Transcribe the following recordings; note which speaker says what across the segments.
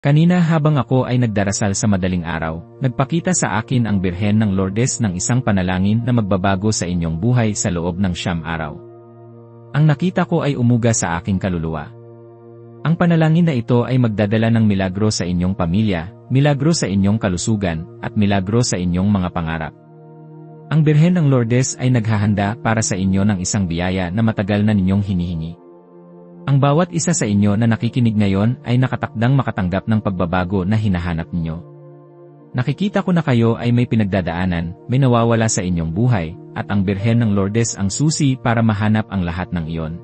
Speaker 1: Kanina habang ako ay nagdarasal sa madaling araw, nagpakita sa akin ang Birhen ng Lourdes ng isang panalangin na magbabago sa inyong buhay sa loob ng 9 araw. Ang nakita ko ay umuga sa aking kaluluwa. Ang panalangin na ito ay magdadala ng milagro sa inyong pamilya, milagro sa inyong kalusugan, at milagro sa inyong mga pangarap. Ang Birhen ng Lourdes ay naghahanda para sa inyo ng isang biyaya na matagal na ninyong hinihingi. Ang bawat isa sa inyo na nakikinig ngayon ay nakatakdang makatanggap ng pagbabago na hinahanap ninyo. Nakikita ko na kayo ay may pinagdadaanan, may nawawala sa inyong buhay, at ang Birhen ng Lourdes ang susi para mahanap ang lahat ng iyon.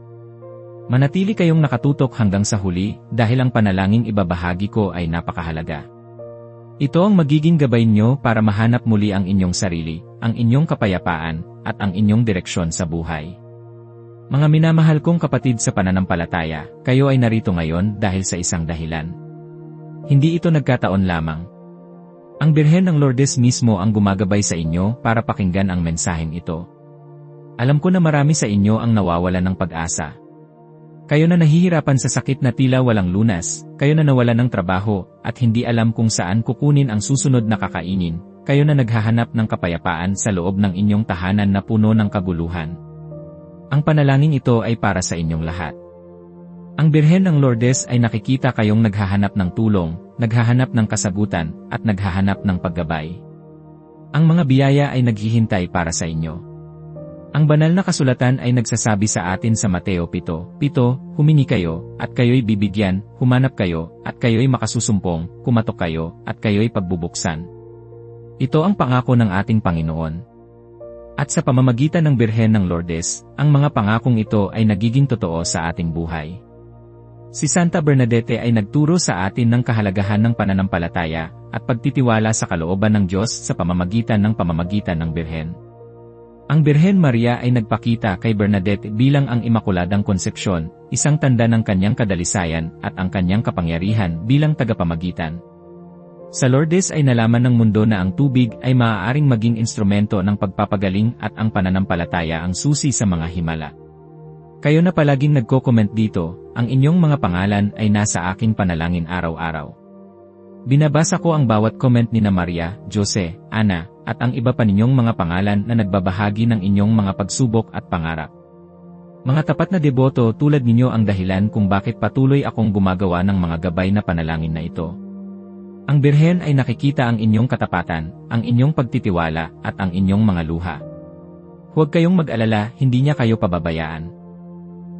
Speaker 1: Manatili kayong nakatutok hanggang sa huli dahil ang panalangin ibabahagi ko ay napakahalaga. Ito ang magiging gabay nyo para mahanap muli ang inyong sarili, ang inyong kapayapaan, at ang inyong direksyon sa buhay. Mga minamahal kong kapatid sa pananampalataya, kayo ay narito ngayon dahil sa isang dahilan. Hindi ito nagkataon lamang. Ang Birhen ng Lourdes mismo ang gumagabay sa inyo para pakinggan ang mensaheng ito. Alam ko na marami sa inyo ang nawawalan ng pag-asa. Kayo na nahihirapan sa sakit na tila walang lunas, kayo na nawalan ng trabaho, at hindi alam kung saan kukunin ang susunod na kakainin, kayo na naghahanap ng kapayapaan sa loob ng inyong tahanan na puno ng kaguluhan. Ang panalangin ito ay para sa inyong lahat. Ang Birhen ng Lourdes ay nakikita kayong naghahanap ng tulong, naghahanap ng kasagutan, at naghahanap ng paggabay. Ang mga biyaya ay naghihintay para sa inyo. Ang banal na kasulatan ay nagsasabi sa atin sa Mateo 7:7, humingi kayo, at kayo'y bibigyan, humanap kayo, at kayo'y makasusumpong, kumatok kayo, at kayo'y pagbubuksan. Ito ang pangako ng ating Panginoon. At sa pamamagitan ng Birhen ng Lourdes, ang mga pangakong ito ay nagiging totoo sa ating buhay. Si Santa Bernadette ay nagturo sa atin ng kahalagahan ng pananampalataya at pagtitiwala sa kalooban ng Diyos sa pamamagitan ng Birhen. Ang Birhen Maria ay nagpakita kay Bernadette bilang ang Imakuladang Konsepsyon, isang tanda ng kanyang kadalisayan at ang kanyang kapangyarihan bilang tagapamagitan. Sa Lourdes ay nalaman ng mundo na ang tubig ay maaaring maging instrumento ng pagpapagaling at ang pananampalataya ang susi sa mga himala. Kayo na palaging nagko-comment dito, ang inyong mga pangalan ay nasa aking panalangin araw-araw. Binabasa ko ang bawat comment ni Maria, Jose, Ana, at ang iba pa ninyong mga pangalan na nagbabahagi ng inyong mga pagsubok at pangarap. Mga tapat na deboto tulad ninyo ang dahilan kung bakit patuloy akong gumagawa ng mga gabay na panalangin na ito. Ang Birhen ay nakikita ang inyong katapatan, ang inyong pagtitiwala, at ang inyong mga luha. Huwag kayong mag-alala, hindi niya kayo pababayaan.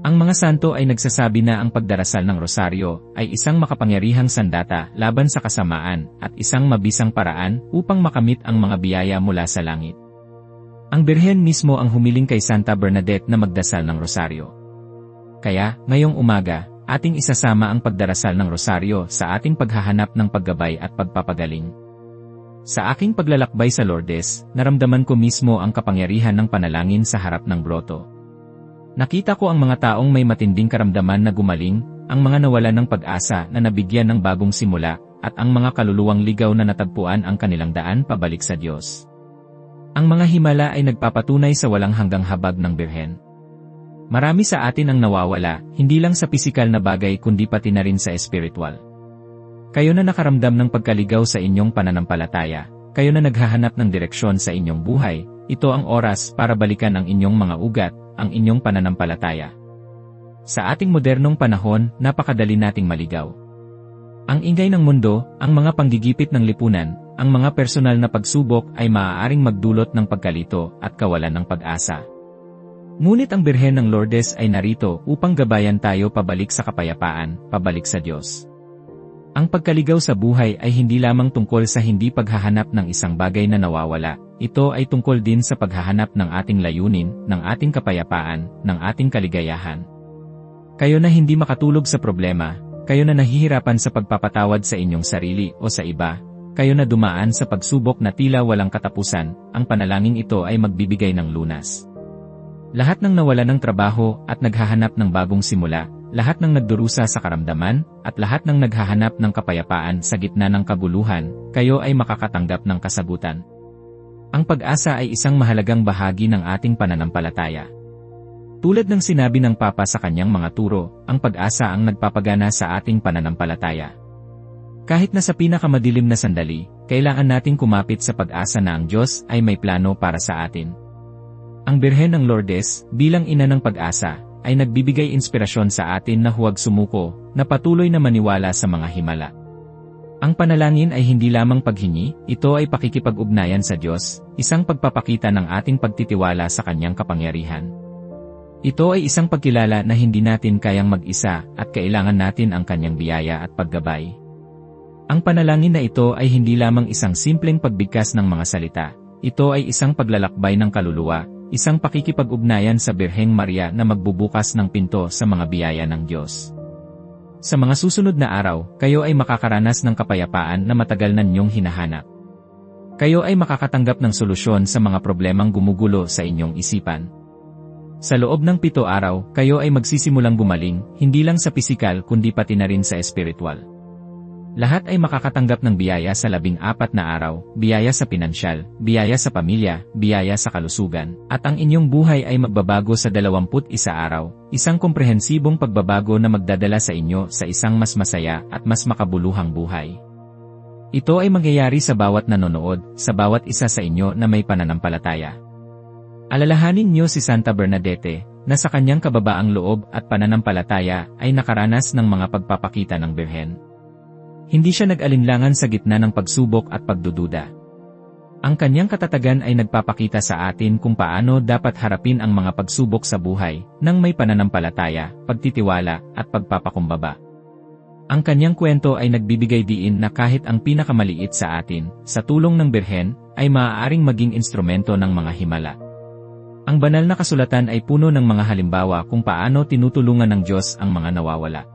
Speaker 1: Ang mga santo ay nagsasabi na ang pagdarasal ng rosaryo ay isang makapangyarihang sandata laban sa kasamaan at isang mabisang paraan upang makamit ang mga biyaya mula sa langit. Ang Birhen mismo ang humiling kay Santa Bernadette na magdasal ng rosaryo. Kaya, ngayong umaga, ating isasama ang pagdarasal ng rosaryo sa ating paghahanap ng paggabay at pagpapagaling. Sa aking paglalakbay sa Lourdes, naramdaman ko mismo ang kapangyarihan ng panalangin sa harap ng groto. Nakita ko ang mga taong may matinding karamdaman na gumaling, ang mga nawalan ng pag-asa na nabigyan ng bagong simula, at ang mga kaluluwang ligaw na natagpuan ang kanilang daan pabalik sa Diyos. Ang mga himala ay nagpapatunay sa walang hanggang habag ng Birhen. Marami sa atin ang nawawala, hindi lang sa pisikal na bagay kundi pati na rin sa espiritual. Kayo na nakaramdam ng pagkaligaw sa inyong pananampalataya, kayo na naghahanap ng direksyon sa inyong buhay, ito ang oras para balikan ang inyong mga ugat, ang inyong pananampalataya. Sa ating modernong panahon, napakadali nating maligaw. Ang ingay ng mundo, ang mga panggigipit ng lipunan, ang mga personal na pagsubok ay maaaring magdulot ng pagkalito at kawalan ng pag-asa. Ngunit ang Birhen ng Lourdes ay narito upang gabayan tayo pabalik sa kapayapaan, pabalik sa Diyos. Ang pagkaligaw sa buhay ay hindi lamang tungkol sa hindi paghahanap ng isang bagay na nawawala, ito ay tungkol din sa paghahanap ng ating layunin, ng ating kapayapaan, ng ating kaligayahan. Kayo na hindi makatulog sa problema, kayo na nahihirapan sa pagpapatawad sa inyong sarili o sa iba, kayo na dumaan sa pagsubok na tila walang katapusan, ang panalangin ito ay magbibigay ng lunas. Lahat ng nawala ng trabaho at naghahanap ng bagong simula, lahat ng nagdurusa sa karamdaman, at lahat ng naghahanap ng kapayapaan sa gitna ng kaguluhan, kayo ay makakatanggap ng kasagutan. Ang pag-asa ay isang mahalagang bahagi ng ating pananampalataya. Tulad ng sinabi ng Papa sa kanyang mga turo, ang pag-asa ang nagpapagana sa ating pananampalataya. Kahit na sa pinakamadilim na sandali, kailangan nating kumapit sa pag-asa na ang Diyos ay may plano para sa atin. Ang Birhen ng Lourdes, bilang ina ng pag-asa, ay nagbibigay inspirasyon sa atin na huwag sumuko, na patuloy na maniwala sa mga himala. Ang panalangin ay hindi lamang paghingi, ito ay pakikipag-ugnayan sa Diyos, isang pagpapakita ng ating pagtitiwala sa Kanyang kapangyarihan. Ito ay isang pagkilala na hindi natin kayang mag-isa at kailangan natin ang Kanyang biyaya at paggabay. Ang panalangin na ito ay hindi lamang isang simpleng pagbigkas ng mga salita, ito ay isang paglalakbay ng kaluluwa, isang pakikipag-ugnayan sa Birheng Maria na magbubukas ng pinto sa mga biyaya ng Diyos. Sa mga susunod na araw, kayo ay makakaranas ng kapayapaan na matagal na ninyong hinahanap. Kayo ay makakatanggap ng solusyon sa mga problemang gumugulo sa inyong isipan. Sa loob ng 7 araw, kayo ay magsisimulang gumaling, hindi lang sa pisikal kundi pati na rin sa espiritual. Lahat ay makakatanggap ng biyaya sa 14 na araw, biyaya sa pinansyal, biyaya sa pamilya, biyaya sa kalusugan, at ang inyong buhay ay magbabago sa 21 araw, isang komprehensibong pagbabago na magdadala sa inyo sa isang mas masaya at mas makabuluhang buhay. Ito ay mangyayari sa bawat nanonood, sa bawat isa sa inyo na may pananampalataya. Alalahanin niyo si Santa Bernadette, na sa kanyang kababaang loob at pananampalataya ay nakaranas ng mga pagpapakita ng Birhen. Hindi siya nag-alinlangan sa gitna ng pagsubok at pagdududa. Ang kanyang katatagan ay nagpapakita sa atin kung paano dapat harapin ang mga pagsubok sa buhay, nang may pananampalataya, pagtitiwala, at pagpapakumbaba. Ang kanyang kwento ay nagbibigay diin na kahit ang pinakamaliit sa atin, sa tulong ng Birhen, ay maaaring maging instrumento ng mga himala. Ang banal na kasulatan ay puno ng mga halimbawa kung paano tinutulungan ng Diyos ang mga nawawala.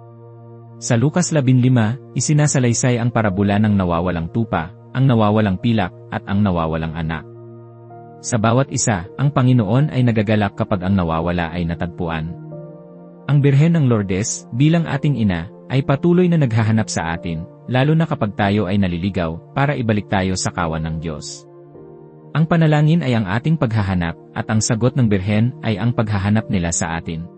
Speaker 1: Sa Lucas 15, isinasalaysay ang parabola ng nawawalang tupa, ang nawawalang pilak, at ang nawawalang anak. Sa bawat isa, ang Panginoon ay nagagalak kapag ang nawawala ay natagpuan. Ang Birhen ng Lourdes, bilang ating ina, ay patuloy na naghahanap sa atin, lalo na kapag tayo ay naliligaw, para ibalik tayo sa kawan ng Diyos. Ang panalangin ay ang ating paghahanap, at ang sagot ng Birhen ay ang paghahanap nila sa atin.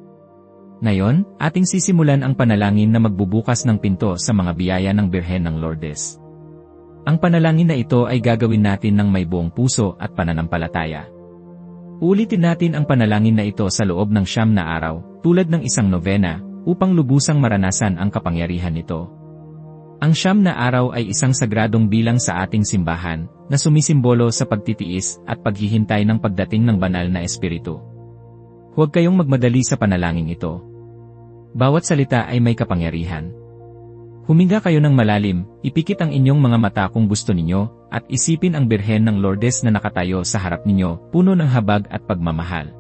Speaker 1: Ngayon, ating sisimulan ang panalangin na magbubukas ng pinto sa mga biyaya ng Birhen ng Lourdes. Ang panalangin na ito ay gagawin natin ng may buong puso at pananampalataya. Ulitin natin ang panalangin na ito sa loob ng 9 na araw, tulad ng isang novena, upang lubusang maranasan ang kapangyarihan nito. Ang 9 na araw ay isang sagradong bilang sa ating simbahan, na sumisimbolo sa pagtitiis at paghihintay ng pagdating ng banal na espiritu. Huwag kayong magmadali sa panalangin ito. Bawat salita ay may kapangyarihan. Huminga kayo ng malalim, ipikit ang inyong mga mata kung gusto ninyo, at isipin ang Birhen ng Lourdes na nakatayo sa harap ninyo, puno ng habag at pagmamahal.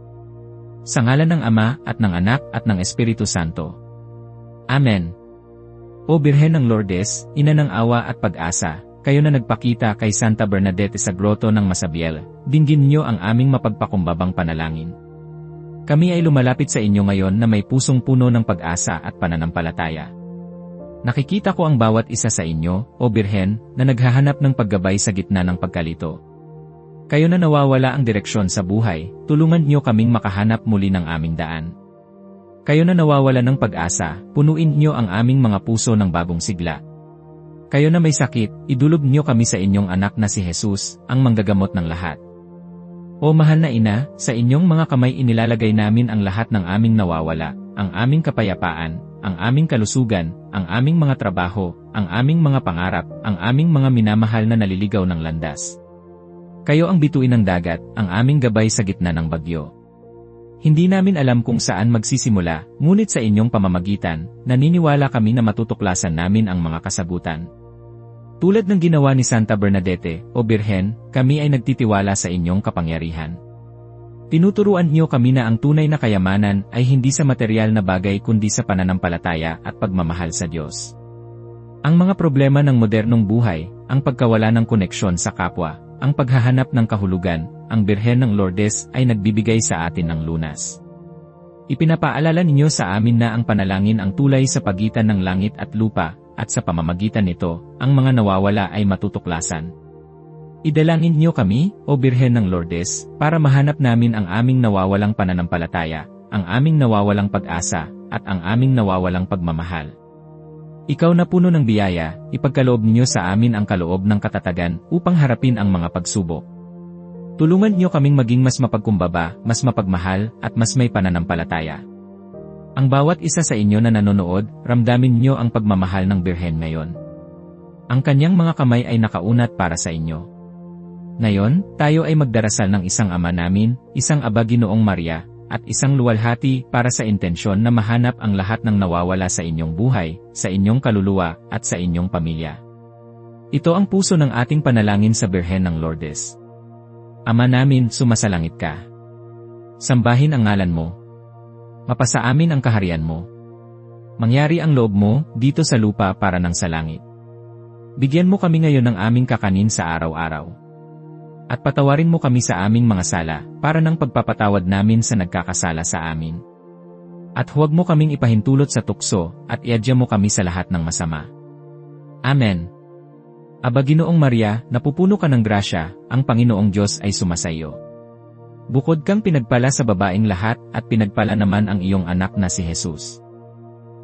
Speaker 1: Sa ngalan ng Ama, at ng Anak, at ng Espiritu Santo. Amen. O Birhen ng Lourdes, ina ng awa at pag-asa, kayo na nagpakita kay Santa Bernadette sa Groto ng Masabiel, dinggin niyo ang aming mapagpakumbabang panalangin. Kami ay lumalapit sa inyo ngayon na may pusong puno ng pag-asa at pananampalataya. Nakikita ko ang bawat isa sa inyo, o Birhen, na naghahanap ng paggabay sa gitna ng pagkalito. Kayo na nawawala ang direksyon sa buhay, tulungan niyo kaming makahanap muli ng aming daan. Kayo na nawawala ng pag-asa, punuin niyo ang aming mga puso ng bagong sigla. Kayo na may sakit, idulog niyo kami sa inyong anak na si Jesus, ang manggagamot ng lahat. O mahal na ina, sa inyong mga kamay inilalagay namin ang lahat ng aming nawawala, ang aming kapayapaan, ang aming kalusugan, ang aming mga trabaho, ang aming mga pangarap, ang aming mga minamahal na naliligaw ng landas. Kayo ang bituin ng dagat, ang aming gabay sa gitna ng bagyo. Hindi namin alam kung saan magsisimula, ngunit sa inyong pamamagitan, naniniwala kami na matutuklasan namin ang mga kasagutan. Tulad ng ginawa ni Santa Bernadette, o Birhen, kami ay nagtitiwala sa inyong kapangyarihan. Tinuturuan niyo kami na ang tunay na kayamanan ay hindi sa material na bagay kundi sa pananampalataya at pagmamahal sa Diyos. Ang mga problema ng modernong buhay, ang pagkawala ng koneksyon sa kapwa, ang paghahanap ng kahulugan, ang Birhen ng Lourdes ay nagbibigay sa atin ng lunas. Ipinapaalala ninyo sa amin na ang panalangin ang tulay sa pagitan ng langit at lupa, at sa pamamagitan nito, ang mga nawawala ay matutuklasan. Idalangin niyo kami, o Birhen ng Lourdes, para mahanap namin ang aming nawawalang pananampalataya, ang aming nawawalang pag-asa, at ang aming nawawalang pagmamahal. Ikaw na puno ng biyaya, ipagkaloob niyo sa amin ang kaloob ng katatagan upang harapin ang mga pagsubok. Tulungan niyo kaming maging mas mapagkumbaba, mas mapagmahal, at mas may pananampalataya. Ang bawat isa sa inyo na nanonood, ramdamin niyo ang pagmamahal ng Birhen ngayon. Ang kanyang mga kamay ay nakaunat para sa inyo. Ngayon, tayo ay magdarasal ng isang Ama namin, isang Aba Ginoong Maria, at isang luwalhati para sa intensyon na mahanap ang lahat ng nawawala sa inyong buhay, sa inyong kaluluwa, at sa inyong pamilya. Ito ang puso ng ating panalangin sa Birhen ng Lourdes. Ama namin, sumasalangit ka. Sambahin ang ngalan mo. Mapasa amin ang kaharian mo. Mangyari ang loob mo, dito sa lupa para nang sa langit. Bigyan mo kami ngayon ng aming kakanin sa araw-araw. At patawarin mo kami sa aming mga sala, para ng pagpapatawad namin sa nagkakasala sa amin. At huwag mo kaming ipahintulot sa tukso, at iadya mo kami sa lahat ng masama. Amen. Aba Ginoong Maria, napupuno ka ng grasya, ang Panginoong Diyos ay sumasayo. Bukod kang pinagpala sa babaeng lahat, at pinagpala naman ang iyong anak na si Jesus.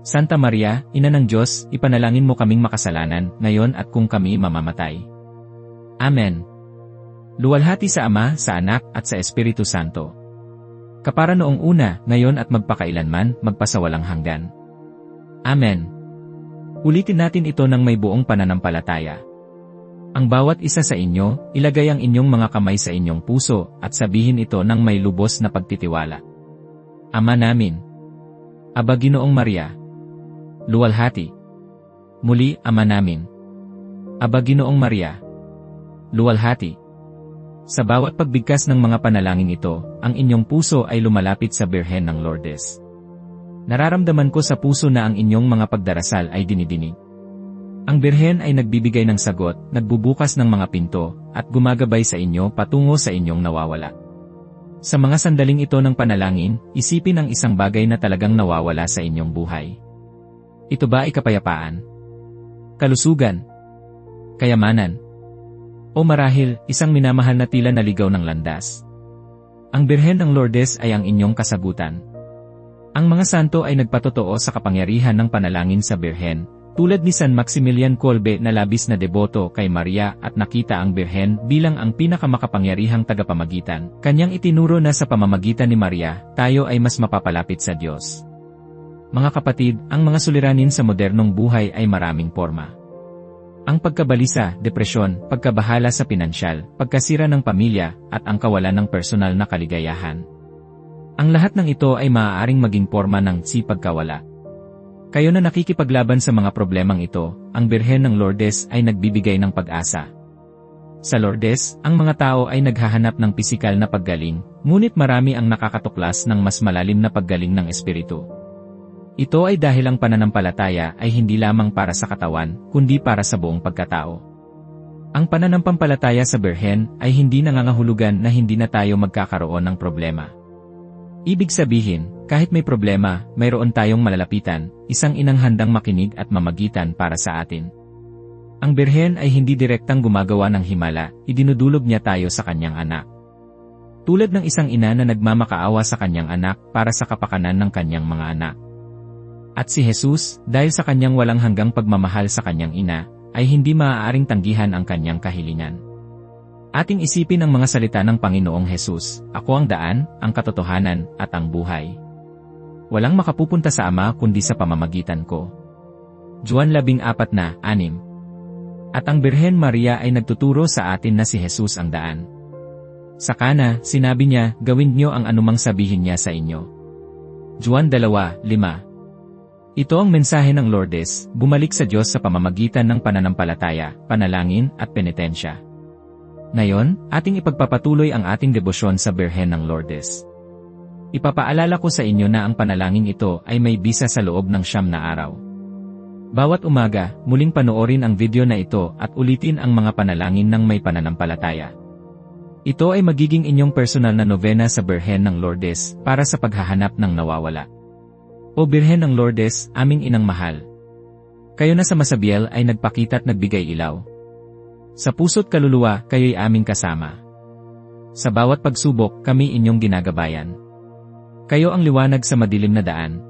Speaker 1: Santa Maria, Ina ng Diyos, ipanalangin mo kaming makasalanan, ngayon at kung kami mamamatay. Amen. Luwalhati sa Ama, sa Anak, at sa Espiritu Santo. Kapara noong una, ngayon at magpakailanman, magpasawalang hanggan. Amen. Ulitin natin ito ng may buong pananampalataya. Ang bawat isa sa inyo, ilagay ang inyong mga kamay sa inyong puso, at sabihin ito ng may lubos na pagtitiwala. Ama namin. Aba Ginoong Maria. Luwalhati. Muli, Ama namin. Aba Ginoong Maria. Luwalhati. Sa bawat pagbigkas ng mga panalangin ito, ang inyong puso ay lumalapit sa Birhen ng Lourdes. Nararamdaman ko sa puso na ang inyong mga pagdarasal ay dinidinig. Ang Birhen ay nagbibigay ng sagot, nagbubukas ng mga pinto, at gumagabay sa inyo patungo sa inyong nawawala. Sa mga sandaling ito ng panalangin, isipin ang isang bagay na talagang nawawala sa inyong buhay. Ito ba ay kapayapaan? Kalusugan? Kayamanan? O marahil, isang minamahal na tila naligaw ng landas? Ang Birhen ng Lourdes ay ang inyong kasagutan. Ang mga santo ay nagpatotoo sa kapangyarihan ng panalangin sa Birhen, tulad ni San Maximilian Kolbe na labis na deboto kay Maria at nakita ang Birhen bilang ang pinakamakapangyarihang tagapamagitan. Kanyang itinuro na sa pamamagitan ni Maria, tayo ay mas mapapalapit sa Diyos. Mga kapatid, ang mga suliranin sa modernong buhay ay maraming forma. Ang pagkabalisa, depresyon, pagkabahala sa pinansyal, pagkasira ng pamilya, at ang kawalan ng personal na kaligayahan. Ang lahat ng ito ay maaaring maging forma ng pagkawala. Kayo na nakikipaglaban sa mga problemang ito, ang Birhen ng Lourdes ay nagbibigay ng pag-asa. Sa Lourdes, ang mga tao ay naghahanap ng pisikal na paggaling, ngunit marami ang nakakatuklas ng mas malalim na paggaling ng espiritu. Ito ay dahil ang pananampalataya ay hindi lamang para sa katawan, kundi para sa buong pagkatao. Ang pananampalataya sa Birhen ay hindi nangangahulugan na hindi na tayo magkakaroon ng problema. Ibig sabihin, kahit may problema, mayroon tayong malalapitan, isang inang handang makinig at mamagitan para sa atin. Ang Birhen ay hindi direktang gumagawa ng himala, idinudulog niya tayo sa kanyang anak. Tulad ng isang ina na nagmamakaawa sa kanyang anak para sa kapakanan ng kanyang mga anak. At si Jesus, dahil sa kanyang walang hanggang pagmamahal sa kanyang ina, ay hindi maaaring tanggihan ang kanyang kahilingan. Ating isipin ang mga salita ng Panginoong Jesus, "Ako ang daan, ang katotohanan, at ang buhay. Walang makapupunta sa Ama kundi sa pamamagitan ko." Juan 14:6. At ang Birhen Maria ay nagtuturo sa atin na si Jesus ang daan. Sa Kana, sinabi niya, "Gawin niyo ang anumang sabihin niya sa inyo." Juan 2:5. Ito ang mensahe ng Lourdes, bumalik sa Diyos sa pamamagitan ng pananampalataya, panalangin, at penitensya. Ngayon, ating ipagpapatuloy ang ating debosyon sa Birhen ng Lourdes. Ipapaalala ko sa inyo na ang panalangin ito ay may bisa sa loob ng 9 na araw. Bawat umaga, muling panoorin ang video na ito at ulitin ang mga panalangin ng may pananampalataya. Ito ay magiging inyong personal na novena sa Birhen ng Lourdes para sa paghahanap ng nawawala. O Birhen ng Lourdes, aming inang mahal. Kayo na sa Masabiel ay nagpakita at nagbigay ilaw. Sa puso't kaluluwa, kayo'y aming kasama. Sa bawat pagsubok, kami inyong ginagabayan. Kayo ang liwanag sa madilim na daan.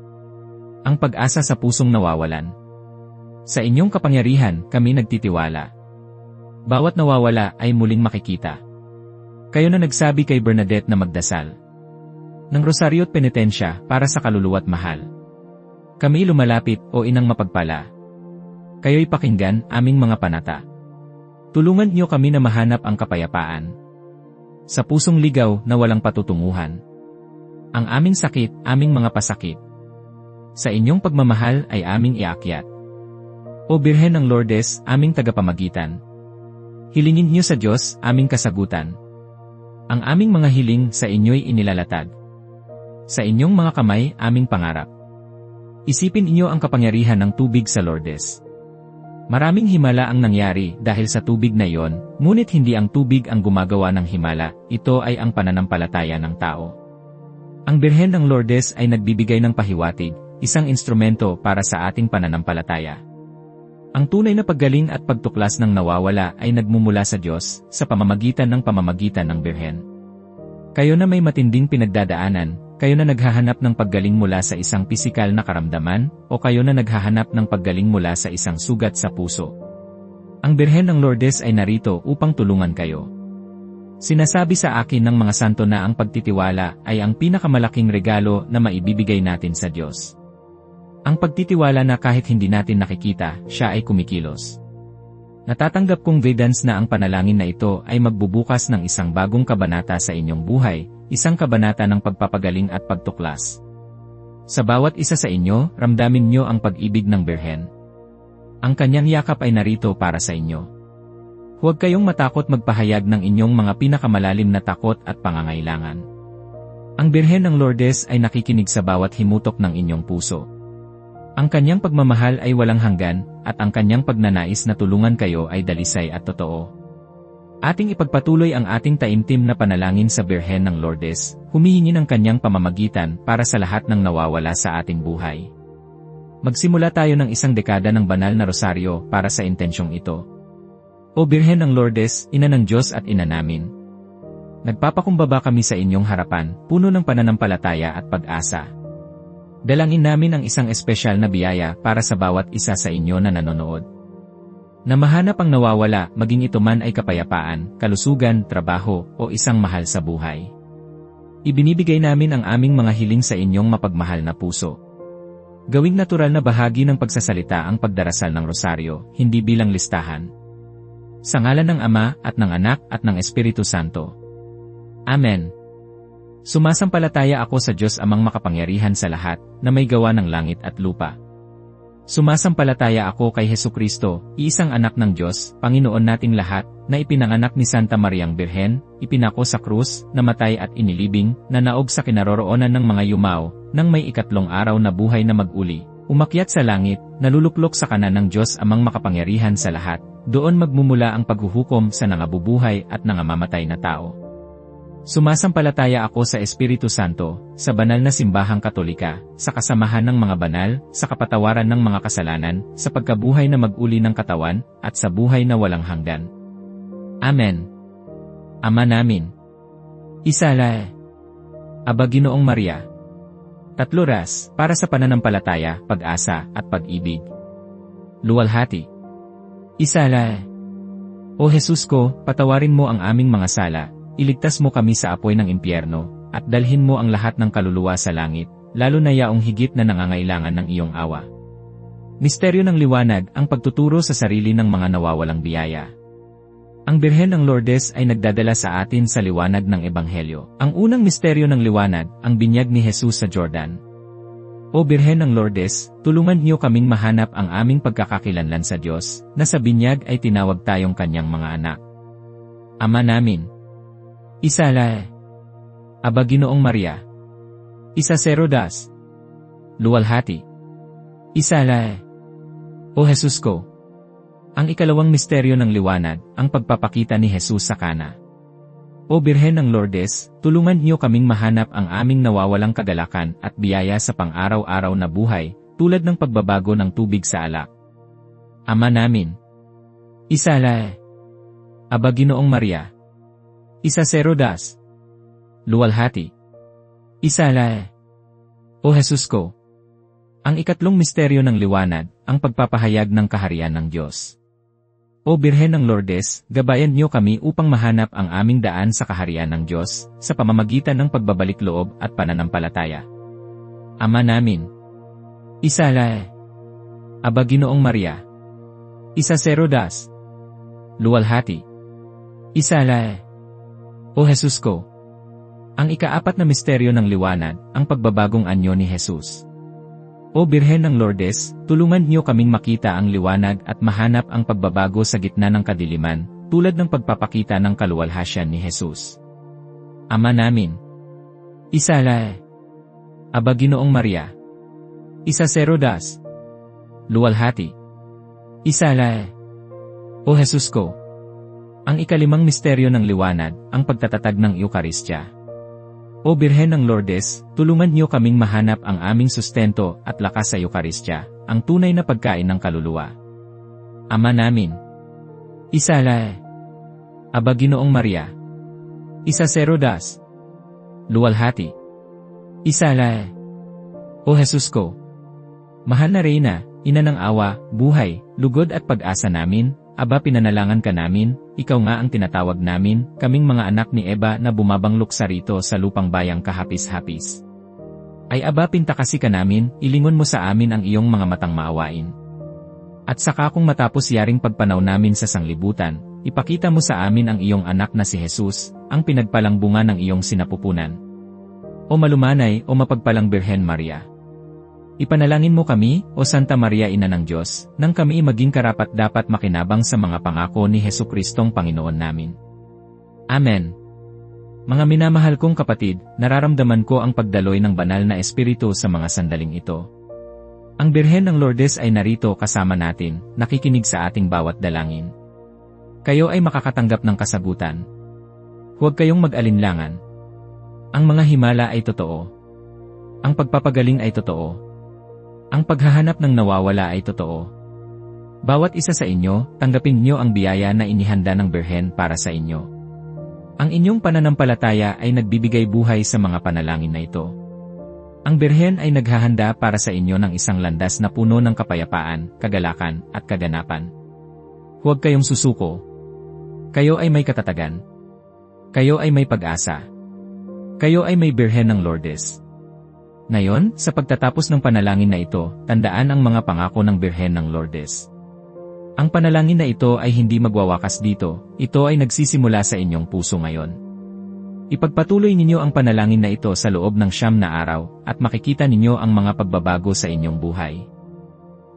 Speaker 1: Ang pag-asa sa pusong nawawalan. Sa inyong kapangyarihan, kami nagtitiwala. Bawat nawawala ay muling makikita. Kayo na nagsabi kay Bernadette na magdasal ng rosaryo at penitensya para sa kaluluwa't mahal. Kami lumalapit, o Inang mapagpala. Kayo'y pakinggan aming mga panata. Tulungan niyo kami na mahanap ang kapayapaan sa pusong ligaw na walang patutunguhan. Ang aming sakit, aming mga pasakit, sa inyong pagmamahal ay aming iakyat. O Birhen ng Lourdes, aming tagapamagitan, hilingin niyo sa Diyos aming kasagutan. Ang aming mga hiling sa inyo'y inilalatag. Sa inyong mga kamay, aming pangarap. Isipin inyo ang kapangyarihan ng tubig sa Lourdes. Maraming himala ang nangyari dahil sa tubig na iyon, ngunit hindi ang tubig ang gumagawa ng himala, ito ay ang pananampalataya ng tao. Ang Birhen ng Lourdes ay nagbibigay ng pahiwatig, isang instrumento para sa ating pananampalataya. Ang tunay na paggaling at pagtuklas ng nawawala ay nagmumula sa Diyos, sa pamamagitan ng Birhen. Kayo na may matinding pinagdadaanan, kayo na naghahanap ng paggaling mula sa isang pisikal na karamdaman, o kayo na naghahanap ng paggaling mula sa isang sugat sa puso. Ang Birhen ng Lourdes ay narito upang tulungan kayo. Sinasabi sa akin ng mga santo na ang pagtitiwala ay ang pinakamalaking regalo na maibibigay natin sa Diyos. Ang pagtitiwala na kahit hindi natin nakikita, siya ay kumikilos. Natatanggap kong Vedans na ang panalangin na ito ay magbubukas ng isang bagong kabanata sa inyong buhay, isang kabanata ng pagpapagaling at pagtuklas. Sa bawat isa sa inyo, ramdamin nyo ang pag-ibig ng Birhen. Ang kanyang yakap ay narito para sa inyo. Huwag kayong matakot magpahayag ng inyong mga pinakamalalim na takot at pangangailangan. Ang Birhen ng Lourdes ay nakikinig sa bawat himutok ng inyong puso. Ang kanyang pagmamahal ay walang hanggan, at ang kanyang pagnanais na tulungan kayo ay dalisay at totoo. Ating ipagpatuloy ang ating taimtim na panalangin sa Birhen ng Lourdes, humihingi ng kanyang pamamagitan para sa lahat ng nawawala sa ating buhay. Magsimula tayo ng isang dekada ng banal na rosaryo para sa intensyong ito. O Birhen ng Lourdes, Ina ng Diyos at Ina namin, nagpapakumbaba kami sa inyong harapan, puno ng pananampalataya at pag-asa. Dalangin namin ang isang espesyal na biyaya para sa bawat isa sa inyo na nanonood. Na mahanap ang nawawala, maging ito man ay kapayapaan, kalusugan, trabaho, o isang mahal sa buhay. Ibinibigay namin ang aming mga hiling sa inyong mapagmahal na puso. Gawing natural na bahagi ng pagsasalita ang pagdarasal ng rosaryo, hindi bilang listahan. Sa ngalan ng Ama, at ng Anak, at ng Espiritu Santo. Amen. Sumasampalataya ako sa Diyos Amang makapangyarihan sa lahat, na may gawa ng langit at lupa. Sumasampalataya ako kay Hesukristo, iisang anak ng Diyos, Panginoon nating lahat, na ipinanganak ni Santa Mariang Birhen, ipinako sa krus, namatay at inilibing, na naog sa kinaroroonan ng mga yumao, nang may ikatlong araw na buhay na mag-uli, umakyat sa langit, naluluklok sa kanan ng Diyos Amang makapangyarihan sa lahat, doon magmumula ang paghuhukom sa nangabubuhay at nangamamatay na tao. Sumasampalataya ako sa Espiritu Santo, sa banal na simbahang Katolika, sa kasamahan ng mga banal, sa kapatawaran ng mga kasalanan, sa pagkabuhay na mag-uli ng katawan, at sa buhay na walang hanggan. Amen. Ama namin. Isalae. Aba Ginoong Maria. Tatluras, para sa pananampalataya, pag-asa, at pag-ibig. Luwalhati. Isalae. O Jesus ko, patawarin mo ang aming mga sala, iligtas mo kami sa apoy ng impyerno, at dalhin mo ang lahat ng kaluluwa sa langit, lalo na yaong higit na nangangailangan ng iyong awa. Misteryo ng liwanag, ang pagtuturo sa sarili ng mga nawawalang biyaya. Ang Birhen ng Lourdes ay nagdadala sa atin sa liwanag ng Ebanghelyo. Ang unang misteryo ng liwanag, ang binyag ni Jesus sa Jordan. O Birhen ng Lourdes, tulungan niyo kaming mahanap ang aming pagkakakilanlan sa Diyos, na sa binyag ay tinawag tayong kanyang mga anak. Ama namin. Isalae. Aba Ginoong Maria. Isaserodas. Luwalhati. Isalae. O Jesus ko. Ang ikalawang misteryo ng liwanag, ang pagpapakita ni Jesus sa Kana. O Birhen ng Lourdes, tulungan niyo kaming mahanap ang aming nawawalang kagalakan at biyaya sa pang-araw-araw na buhay, tulad ng pagbabago ng tubig sa alak. Ama namin. Isalae. Aba Ginoong Maria. Isaserodas. Luwalhati. Isalae. O Jesus ko. Ang ikatlong misteryo ng liwanag, ang pagpapahayag ng kaharian ng Diyos. O Birhen ng Lourdes, gabayan niyo kami upang mahanap ang aming daan sa kaharian ng Diyos, sa pamamagitan ng pagbabalik loob at pananampalataya. Ama namin. Isalae. Aba Ginoong Maria. Isaserodas. Luwalhati. Isalae. O Jesus ko. Ang ikaapat na misteryo ng liwanag, ang pagbabagong anyo ni Jesus. O Birhen ng Lourdes, tulungan niyo kaming makita ang liwanag at mahanap ang pagbabago sa gitna ng kadiliman, tulad ng pagpapakita ng kaluwalhasyan ni Jesus. Ama namin. Isalae. Aba Ginoong Maria. Isaserodas. Luwalhati. Isalae. O Jesus ko. Ang ikalimang misteryo ng liwanag, ang pagtatatag ng Eukaristya. O Birhen ng Lourdes, tulungan niyo kaming mahanap ang aming sustento at lakas sa Eukaristya, ang tunay na pagkain ng kaluluwa. Ama namin. Isalae. Aba Ginoong Maria. Isaserodas. Luwalhati. Isalae. O Jesus ko. Mahal na Reyna, Ina ng awa, buhay, lugod at pag-asa namin, aba pinanalangan ka namin, ikaw nga ang tinatawag namin, kaming mga anak ni Eva na bumabanglok sa rito sa lupang bayang kahapis-hapis. Ay aba pintakasi ka namin, ilingon mo sa amin ang iyong mga matang maawain. At saka kung matapos yaring pagpanaw namin sa sanglibutan, ipakita mo sa amin ang iyong anak na si Jesus, ang pinagpalang bunga ng iyong sinapupunan. O malumanay o mapagpalang Birhen Maria. Ipanalangin mo kami, o Santa Maria Ina ng Diyos, nang kami maging karapat-dapat makinabang sa mga pangako ni Jesucristong Panginoon namin. Amen. Mga minamahal kong kapatid, nararamdaman ko ang pagdaloy ng banal na espiritu sa mga sandaling ito. Ang Birhen ng Lourdes ay narito kasama natin, nakikinig sa ating bawat dalangin. Kayo ay makakatanggap ng kasagutan. Huwag kayong mag-alinlangan. Ang mga himala ay totoo. Ang pagpapagaling ay totoo. Ang paghahanap ng nawawala ay totoo. Bawat isa sa inyo, tanggapin niyo ang biyaya na inihanda ng Birhen para sa inyo. Ang inyong pananampalataya ay nagbibigay buhay sa mga panalangin na ito. Ang Birhen ay naghahanda para sa inyo ng isang landas na puno ng kapayapaan, kagalakan, at kaganapan. Huwag kayong susuko. Kayo ay may katatagan. Kayo ay may pag-asa. Kayo ay may Birhen ng Lourdes. Ngayon, sa pagtatapos ng panalangin na ito, tandaan ang mga pangako ng Birhen ng Lourdes. Ang panalangin na ito ay hindi magwawakas dito, ito ay nagsisimula sa inyong puso ngayon. Ipagpatuloy ninyo ang panalangin na ito sa loob ng 9 na araw, at makikita ninyo ang mga pagbabago sa inyong buhay.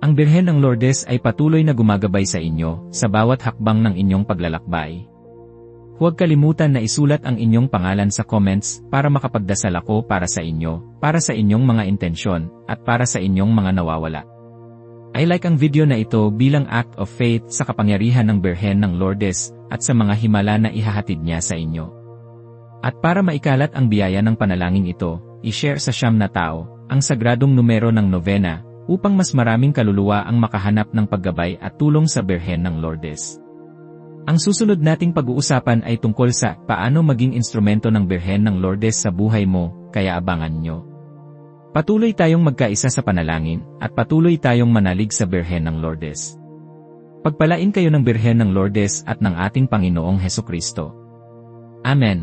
Speaker 1: Ang Birhen ng Lourdes ay patuloy na gumagabay sa inyo, sa bawat hakbang ng inyong paglalakbay. Huwag kalimutan na isulat ang inyong pangalan sa comments para makapagdasal ako para sa inyo, para sa inyong mga intensyon, at para sa inyong mga nawawala. I like ang video na ito bilang act of faith sa kapangyarihan ng Birhen ng Lourdes at sa mga himala na ihahatid niya sa inyo. At para maikalat ang biyaya ng panalangin ito, i-share sa 9 na tao ang sagradong numero ng novena upang mas maraming kaluluwa ang makahanap ng paggabay at tulong sa Birhen ng Lourdes. Ang susunod nating pag-uusapan ay tungkol sa paano maging instrumento ng Birhen ng Lourdes sa buhay mo, kaya abangan nyo. Patuloy tayong magkaisa sa panalangin, at patuloy tayong manalig sa Birhen ng Lourdes. Pagpalain kayo ng Birhen ng Lourdes at ng ating Panginoong Hesukristo. Amen.